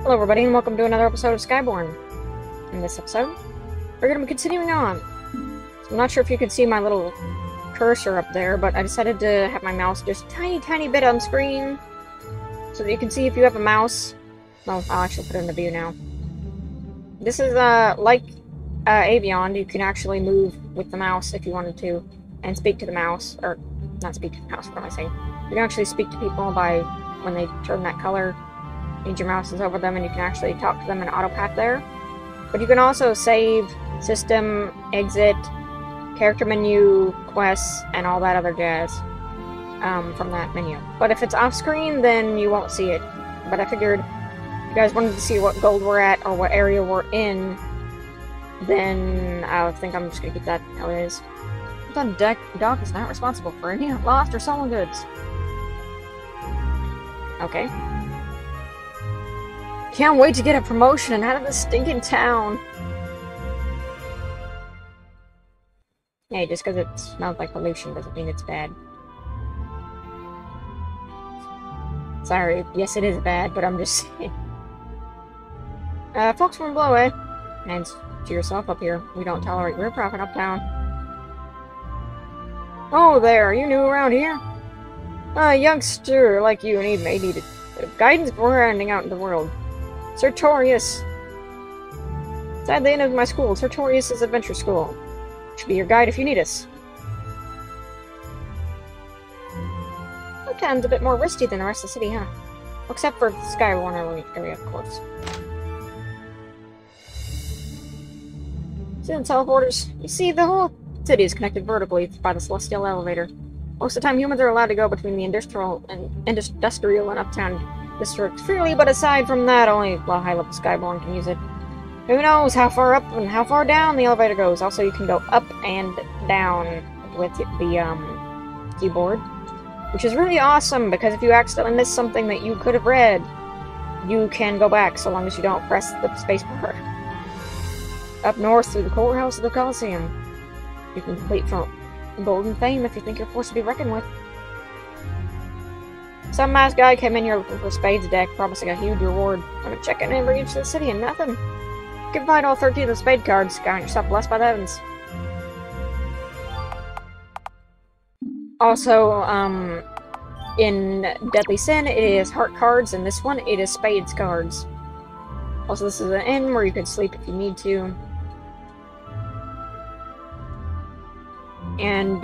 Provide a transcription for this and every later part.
Hello everybody and welcome to another episode of Skyborn. In this episode, we're going to be continuing on. I'm not sure if you can see my little cursor up there, but I decided to have my mouse just a tiny bit on screen so that you can see if you have a mouse. Well, I'll actually put it in the view now. This is like Avion. You can actually move with the mouse if you wanted to and speak to the mouse, or not speak to the mouse, what am I saying? You can actually speak to people by when they turn that color. Your mouse is over them and you can actually talk to them in autopath there. But you can also save, system, exit, character menu, quests, and all that other jazz from that menu. But if it's off screen, then you won't see it. But I figured if you guys wanted to see what gold we're at or what area we're in, then I think I'm just gonna keep that how it is. The dog is not responsible for any lost or stolen goods. Okay. Can't wait to get a promotion and out of this stinking town. Hey, just because it smells like pollution doesn't mean it's bad. Sorry, yes it is bad, but I'm just saying. Folks from below, eh? Hands to yourself up here. We don't tolerate riffraff uptown. Oh there, you new around here? A youngster like you may need guidance before handing out in the world. Sertorius. It's at the end of my school. Sertorius' adventure school. Should be your guide if you need us. The town's a bit more risky than the rest of the city, huh? Except for the Skyborn area, of course. See the teleporters? You see, the whole city is connected vertically by the celestial elevator. Most of the time, humans are allowed to go between the industrial and uptown districts freely, but aside from that, only high-level Skyborn can use it. Who knows how far up and how far down the elevator goes. Also, you can go up and down with the keyboard, which is really awesome, because if you accidentally miss something that you could have read, you can go back, so long as you don't press the spacebar. Up north through the courthouse of the Coliseum. You can complete from golden fame if you think you're forced to be reckoned with. Some masked guy came in here looking for a spades deck, promising a huge reward. I'm gonna check in and bring you to the city and nothing. You can find all 13 of the spade cards. Count yourself blessed by the heavens. Also, in Deadly Sin, it is heart cards, and this one, it is spades cards. Also, this is an inn where you can sleep if you need to. And,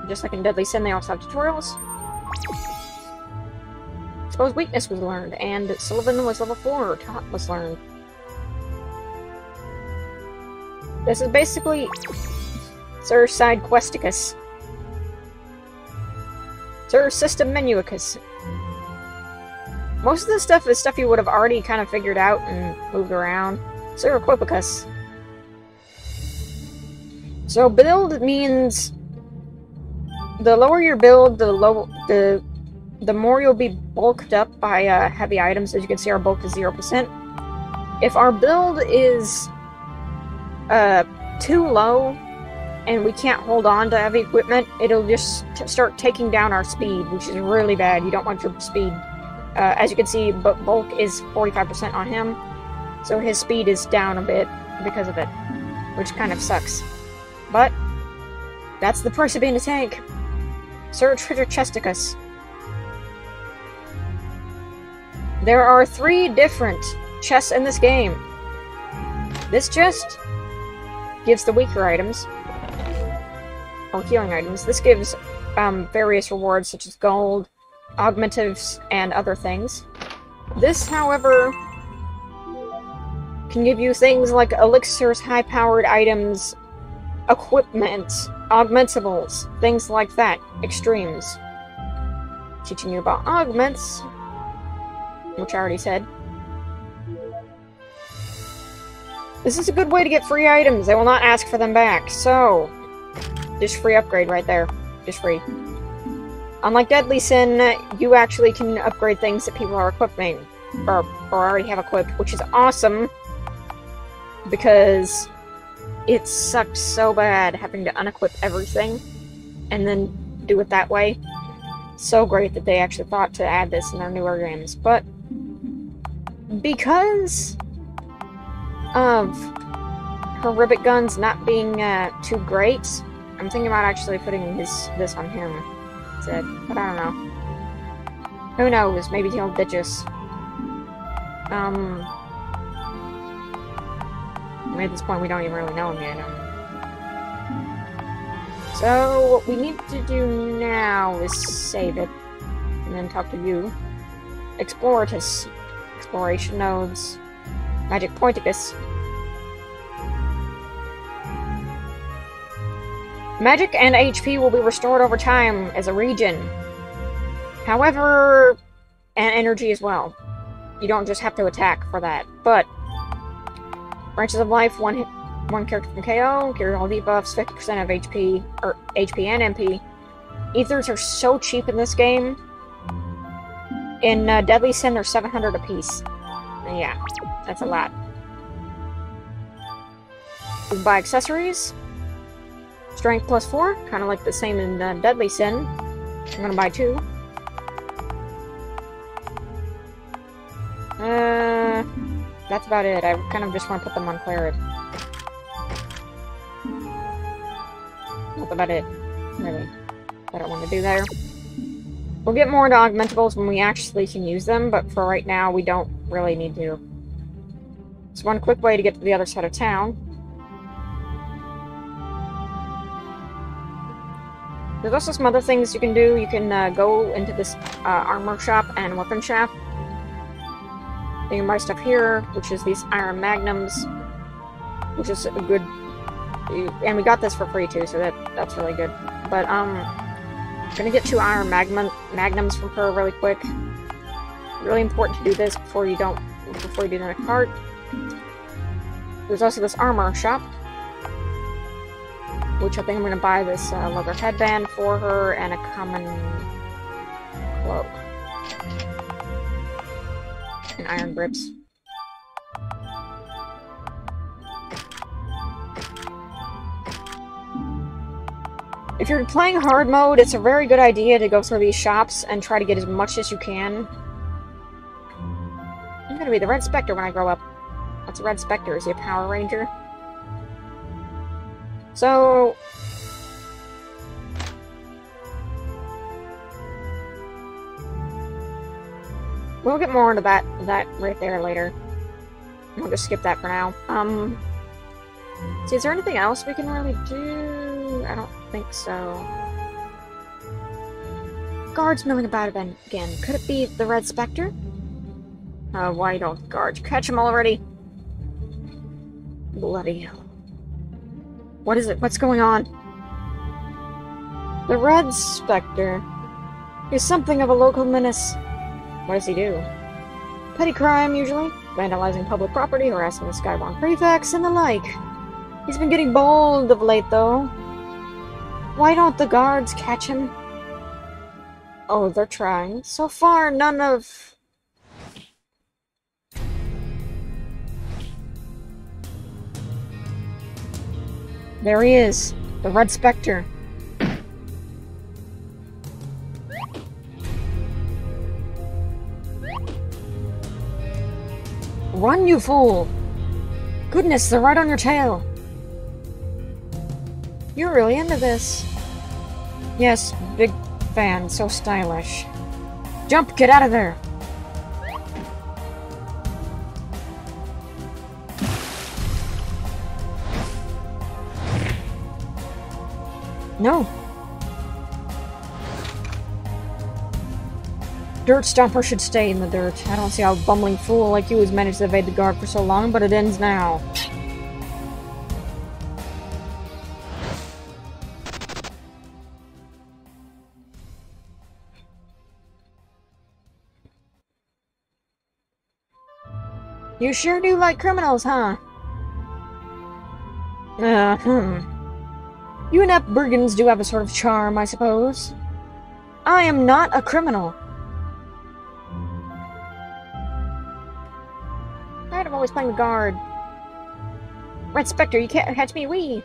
just like in Deadly Sin, they also have tutorials. Exposed weakness was learned, and Sullivan was level 4, Taunt was learned. This is basically Sir Side Questicus. Sir System Menuicus. Most of this stuff is stuff you would have already kind of figured out and moved around. Sir Equipicus. So build means the lower your build, the more you'll be bulked up by heavy items. As you can see, our bulk is 0%. If our build is too low and we can't hold on to heavy equipment, it'll just start taking down our speed, which is really bad. You don't want your speed. As you can see, bulk is 45% on him, so his speed is down a bit because of it, which kind of sucks. But that's the price of being a tank. Sir Chesticus. There are 3 different chests in this game. This chest gives the weaker items, or healing items. This gives various rewards such as gold, augmentives, and other things. This, however, can give you things like elixirs, high-powered items, equipment, augmentables, things like that. Extremes. Teaching you about augments, which I already said. This is a good way to get free items. They will not ask for them back. So, just free upgrade right there. Just free. Unlike Deadly Sin, you actually can upgrade things that people are equipping, or already have equipped, which is awesome, because it sucks so bad having to unequip everything and then do it that way. So great that they actually thought to add this in their newer games, but because of her rivet guns not being too great, I'm thinking about actually putting this on him instead, but I don't know. Who knows? Maybe he'll ditch us. I mean, at this point, we don't even really know him yet. So, what we need to do now is save it, and then talk to you. Exploratus. Exploration nodes. Magic Pointicus. Magic and HP will be restored over time as a regen. However, and energy as well. You don't just have to attack for that. But Branches of Life, one character from KO, cures all debuffs, 50% of HP, or HP and MP. Ethers are so cheap in this game. In Deadly Sin, they're 700 apiece. Yeah, that's a lot. We can buy accessories. Strength plus 4, kind of like the same in Deadly Sin. I'm gonna buy 2. That's about it. I kind of just want to put them on Cleric. That's about it. Really. I don't want to do there. We'll get more into augmentables when we actually can use them, but for right now, we don't really need to. It's one quick way to get to the other side of town. There's also some other things you can do. You can go into this armor shop and weapon shop. You can buy stuff here, which is these iron magnums, which is a good... And we got this for free too, so that's really good. But, I'm gonna get 2 iron magnums from her really quick. Really important to do this before you do the next part. There's also this armor shop, which I think I'm gonna buy this leather headband for her and a common cloak. And iron grips. If you're playing hard mode, it's a very good idea to go through these shops and try to get as much as you can. I'm gonna be the Red Spectre when I grow up. That's a Red Spectre. Is he a Power Ranger? So... we'll get more into that right there later. We'll just skip that for now. See, is there anything else we can really do? I don't think so. Guards milling about again. Could it be the Red Spectre? Why don't the guards catch him already? Bloody hell. What is it? What's going on? The Red Spectre is something of a local menace. What does he do? Petty crime, usually. Vandalizing public property, harassing the Skyborn prefects, and the like. He's been getting bold of late, though. Why don't the guards catch him? Oh, they're trying. So far, none of... There he is. The Red Spectre. Run, you fool! Goodness, they're right on your tail! You're really into this. Yes, big fan, so stylish. Jump, get out of there! No! Dirt Stomper should stay in the dirt. I don't see how a bumbling fool like you has managed to evade the guard for so long, but it ends now. You sure do like criminals, huh? You inept brigands do have a sort of charm, I suppose. I am not a criminal. Right, I'm always playing the guard. Red Spectre, you can't catch me, wee!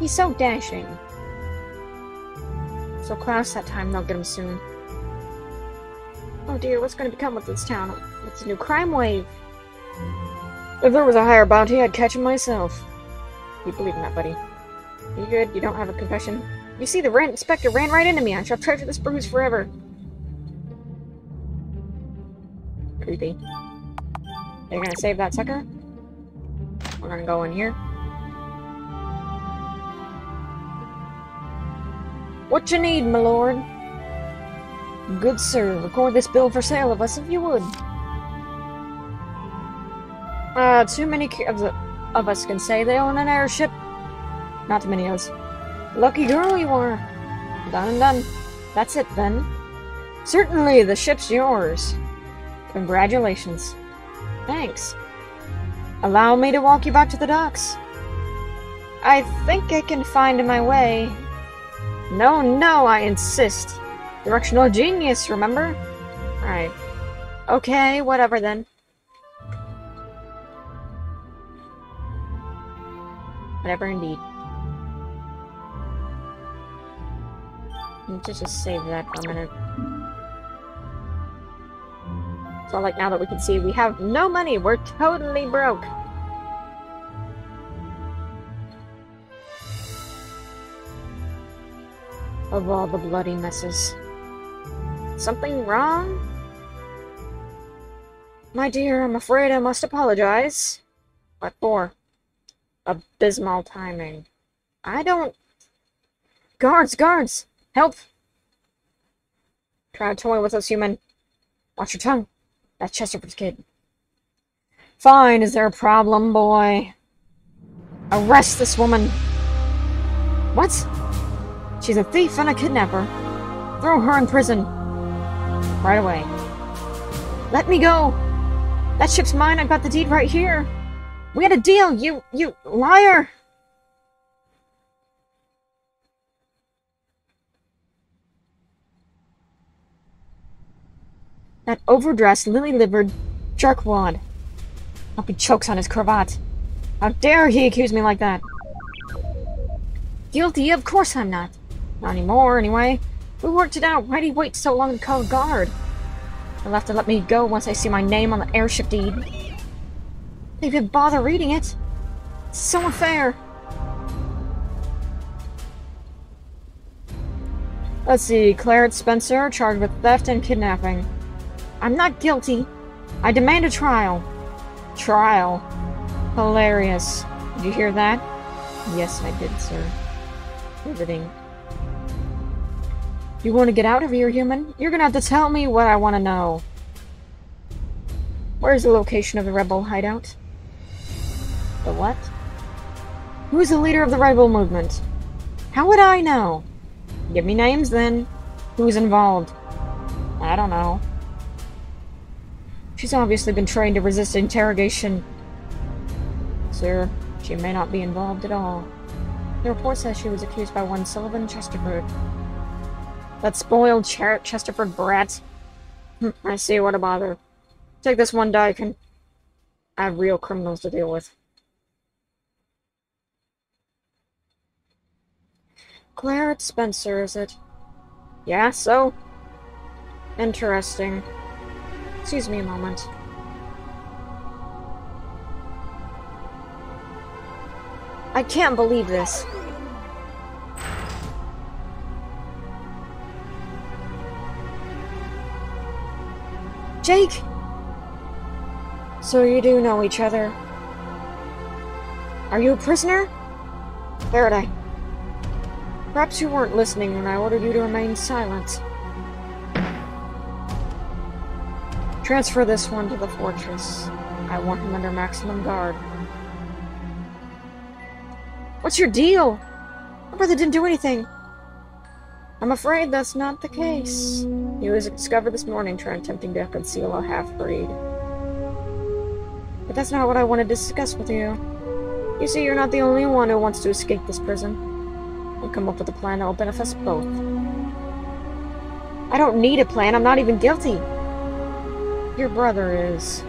He's so dashing. So Klaus that time, they'll get him soon. Oh, Oh dear, what's going to become of this town? It's a new crime wave. If there was a higher bounty, I'd catch him myself. You believe in that, buddy? You good? You don't have a confession? You see, the inspector ran right into me. I shall treasure this bruise forever. Creepy. You're gonna save that sucker? We're gonna go in here. What you need, my lord? Good sir, record this bill for sale of us if you would. Too many of us can say they own an airship. Not too many of us. Lucky girl you are. Done and done. That's it then. Certainly, the ship's yours. Congratulations. Thanks. Allow me to walk you back to the docks. I think I can find my way. No, I insist. Directional genius, remember? Right. Okay, whatever then. Whatever indeed. Let's just save that for a minute. So, like, now that we can see, we have no money. We're totally broke. Of all the bloody messes. Something wrong? My dear, I'm afraid I must apologize. What for? Abysmal timing. I don't... Guards! Help! Try to toy with us, human. Watch your tongue. That's Chesterford's kid. Fine, is there a problem, boy? Arrest this woman! What? She's a thief and a kidnapper. Throw her in prison. Right away. Let me go! That ship's mine, I've got the deed right here! We had a deal, you liar! That overdressed, lily-livered jerkwad. Hope he chokes on his cravat. How dare he accuse me like that? Guilty? Of course I'm not. Not anymore, anyway. We worked it out. Why'd he wait so long to call a guard? He'll have to let me go once I see my name on the airship deed. They didn't bother reading it. It's so unfair. Let's see. Claret Spencer, charged with theft and kidnapping. I'm not guilty. I demand a trial. Trial. Hilarious. Did you hear that? Yes, I did, sir. Riveting. You want to get out of here, human? You're gonna have to tell me what I want to know. Where's the location of the rebel hideout? The what? Who's the leader of the rebel movement? How would I know? Give me names, then. Who's involved? I don't know. She's obviously been trained to resist interrogation. Sir, she may not be involved at all. The report says she was accused by one Sullivan Chesterford. That spoiled Chesterford brat. I see, what a bother. Take this one Dyken. I have real criminals to deal with. Claret Spencer, is it? Yeah, so? Interesting. Excuse me a moment. I can't believe this. Jake! So you do know each other. Are you a prisoner? Faraday. Perhaps you weren't listening when I ordered you to remain silent. Transfer this one to the fortress. I want him under maximum guard. What's your deal? My brother didn't do anything. I'm afraid that's not the case. He was discovered this morning attempting to conceal a half-breed. But that's not what I wanted to discuss with you. You see, you're not the only one who wants to escape this prison. We'll come up with a plan that will benefit us both. I don't need a plan, I'm not even guilty. Your brother is.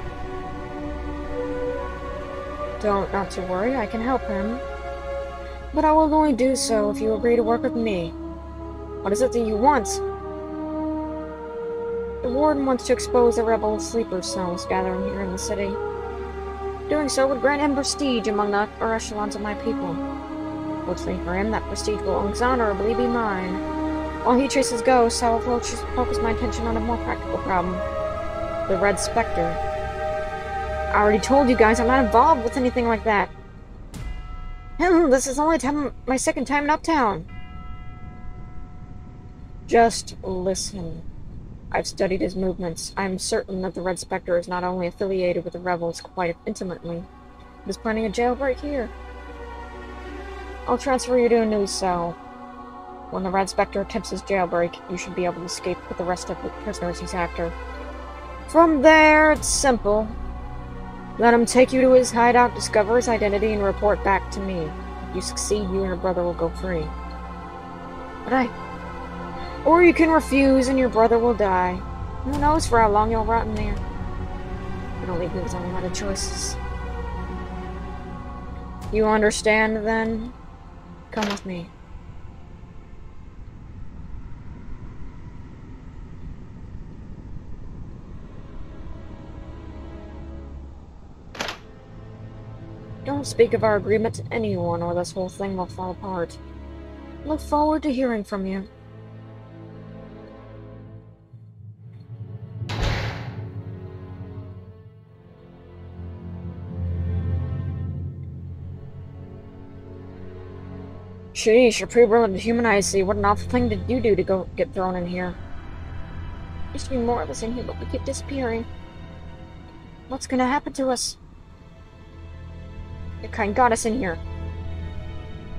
Not to worry, I can help him. But I will only do so if you agree to work with me. What is it that you want? The warden wants to expose the rebel sleeper cells gathering here in the city. Doing so would grant him prestige among the upper echelons of my people. Fortunately for him, that prestige will exonerably be mine. While he chases ghosts, I will focus my attention on a more practical problem. The Red Spectre. I already told you guys I'm not involved with anything like that. This is only my second time in Uptown. Just listen. I've studied his movements. I'm certain that the Red Spectre is not only affiliated with the rebels quite intimately, but is planning a jailbreak here. I'll transfer you to a new cell. When the Red Spectre attempts his jailbreak, you should be able to escape with the rest of the prisoners he's after. From there, it's simple. Let him take you to his hideout, discover his identity, and report back to me. If you succeed, you and your brother will go free. Or you can refuse and your brother will die. Who knows for how long you'll rot in there. You don't leave me with a lot of choices. You understand, then? Come with me. Don't speak of our agreement to anyone, or this whole thing will fall apart. Look forward to hearing from you. Sheesh, you're pretty willing to humanize you. What an awful thing did you do to go get thrown in here? There used to be more of us in here, but we keep disappearing. What's gonna happen to us? Your kind got us in here.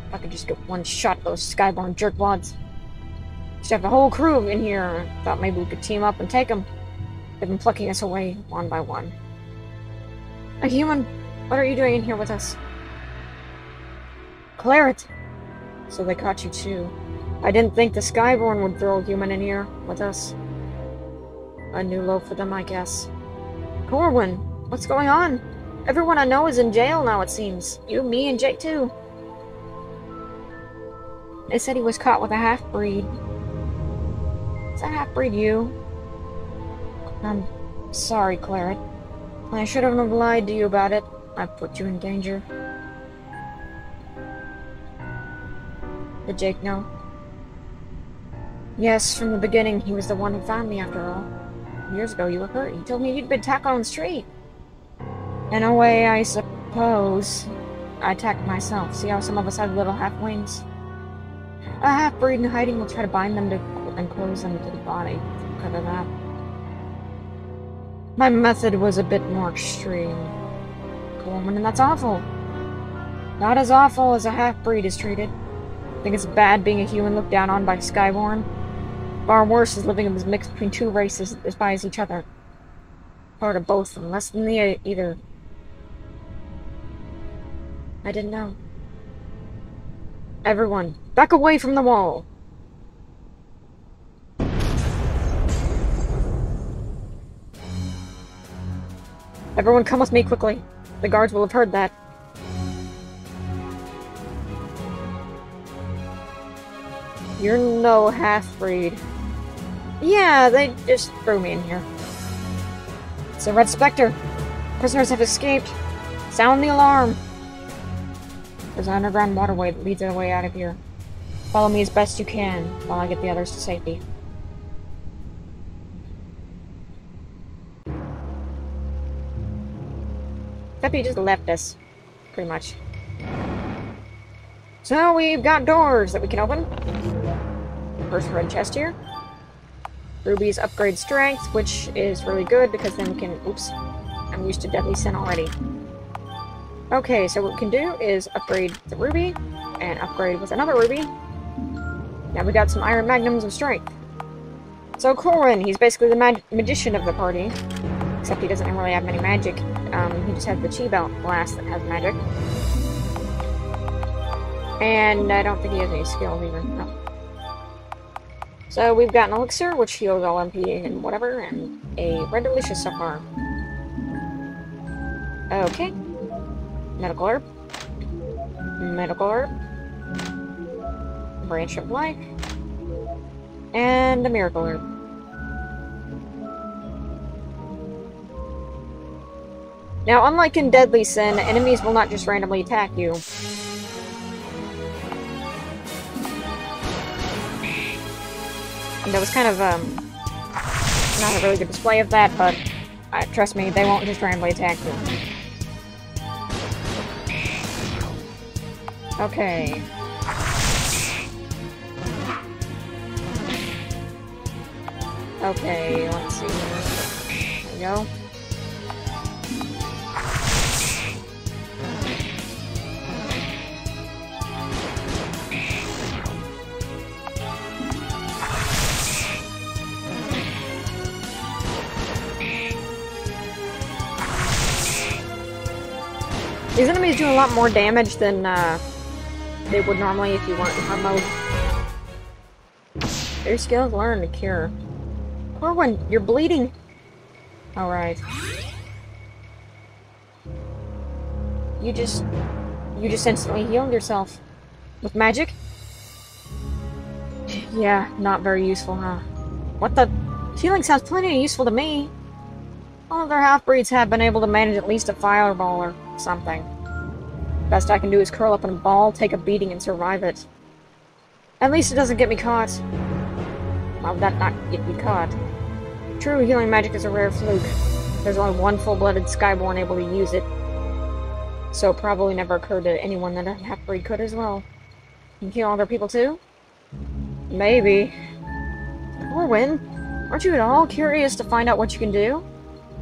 If I could just get one shot at those Skyborn jerkwads. Should have the whole crew in here. Thought maybe we could team up and take them. They've been plucking us away one by one. A human, what are you doing in here with us? Claret! So they caught you too. I didn't think the Skyborn would throw a human in here with us. A new low for them, I guess. Corwin, what's going on? Everyone I know is in jail now, it seems. You, me, and Jake too. They said he was caught with a half-breed. Is that half-breed you? I'm sorry, Claret. I shouldn't have lied to you about it. I put you in danger. Did Jake know? Yes, from the beginning, he was the one who found me after all. Years ago, you were hurt. He told me you'd been tackled on the street. In a way, I suppose. I attacked myself. See how some of us have little half-wings? A half-breed in hiding will try to bind them to and close them to the body. Cover that. My method was a bit more extreme. Coleman, and that's awful. Not as awful as a half-breed is treated. I think it's bad being a human looked down on by Skyborn. Far worse is living in this mix between two races that despise each other. Part of both, and less than the either. I didn't know. Everyone, back away from the wall! Everyone come with me quickly. The guards will have heard that. You're no half-breed. Yeah, they just threw me in here. It's a Red Spectre. Prisoners have escaped. Sound the alarm. There's an underground waterway that leads our way out of here. Follow me as best you can while I get the others to safety. Except he just left us. Pretty much. So we've got doors that we can open. First red chest here. Rubies upgrade strength, which is really good because then we can... Oops. I'm used to Deadly Sin already. Okay, so what we can do is upgrade the ruby, and upgrade with another ruby. Now we got some iron magnums of strength. So Corwin, he's basically the magician of the party. Except he doesn't really have any magic. He just has the chi belt blast that has magic. And I don't think he has any skills either. No. So we've got an elixir, which heals all MP and whatever, and a red delicious so far. Okay. Medical herb. Medical herb. Branch of life. And a miracle herb. Now, unlike in Deadly Sin, enemies will not just randomly attack you. And that was kind of, not a really good display of that, but trust me, they won't just randomly attack you. Okay. Okay, let's see. There we go. These enemies do a lot more damage than they would normally if you weren't in hard mode. Your skills learn to cure. Corwin, you're bleeding. Alright. You just instantly healed yourself. With magic? Yeah, not very useful, huh? What the? Healing sounds plenty useful to me. All other half-breeds have been able to manage at least a fireball or something. Best I can do is curl up in a ball, take a beating, and survive it. At least it doesn't get me caught. Well, that not get me caught. True healing magic is a rare fluke. There's only one full-blooded Skyborn able to use it. So it probably never occurred to anyone that a half-breed could as well. You heal other people too? Maybe. Corwin, aren't you at all curious to find out what you can do?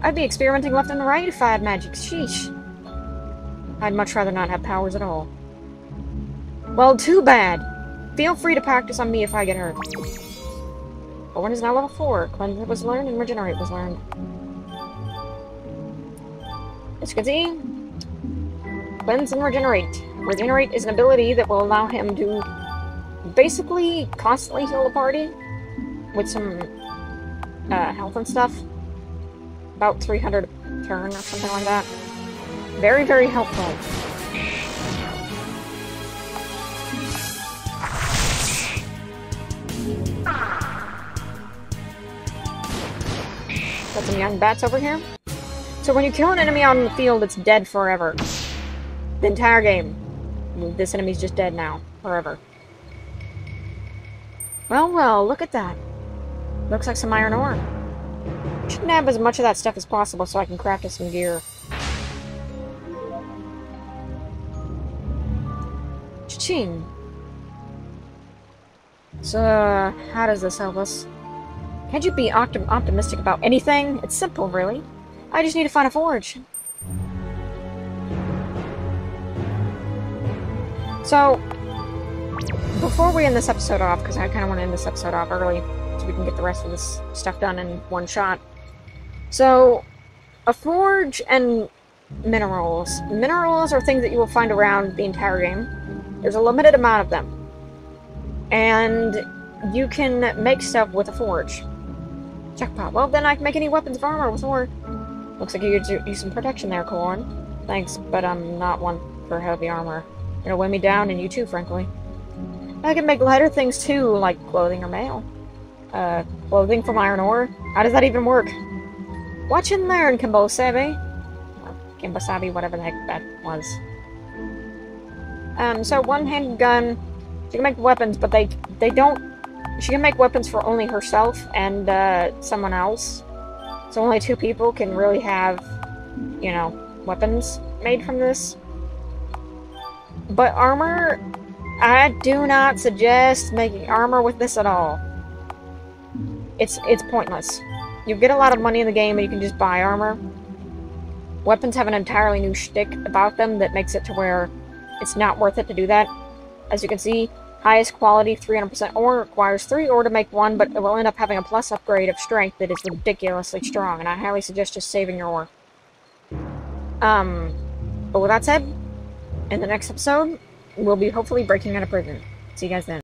I'd be experimenting left and right if I had magic. Sheesh. I'd much rather not have powers at all. Well, too bad. Feel free to practice on me if I get hurt. Corwin is now level 4. Cleanse was learned and Regenerate was learned. As you can see, Cleanse and Regenerate. Regenerate is an ability that will allow him to basically constantly heal the party with some health and stuff. About 300 a turn or something like that. Very, very helpful. Got some young bats over here. So when you kill an enemy on the field, it's dead forever. The entire game. This enemy's just dead now. Forever. Well, well, look at that. Looks like some iron ore. Should nab as much of that stuff as possible so I can craft us some gear. Cha-ching! So, how does this help us? Can't you be optimistic about anything? It's simple, really. I just need to find a forge. So, before we end this episode off, because I kind of want to end this episode off early, so we can get the rest of this stuff done in one shot. So, a forge and minerals. Minerals are things that you will find around the entire game. There's a limited amount of them. And you can make stuff with a forge. Jackpot. Well, then I can make any weapons of armor with ore. Looks like you could use some protection there, Corwin. Thanks, but I'm not one for heavy armor. It'll weigh me down, and you too, frankly. I can make lighter things too, like clothing or mail. Clothing from iron ore? How does that even work? Watch and learn, Kimbo-sabi. Kimbo-sabi, whatever the heck that was. So one-handed gun, she can make weapons, but they don't... She can make weapons for only herself and, someone else. So only 2 people can really have, you know, weapons made from this. But armor, I do not suggest making armor with this at all. It's pointless. You get a lot of money in the game and you can just buy armor. Weapons have an entirely new shtick about them that makes it to where it's not worth it to do that. As you can see, highest quality 300% ore requires 3 ore to make 1, but it will end up having a plus upgrade of strength that is ridiculously strong, and I highly suggest just saving your ore. But with that said, in the next episode, we'll be hopefully breaking out of prison. See you guys then.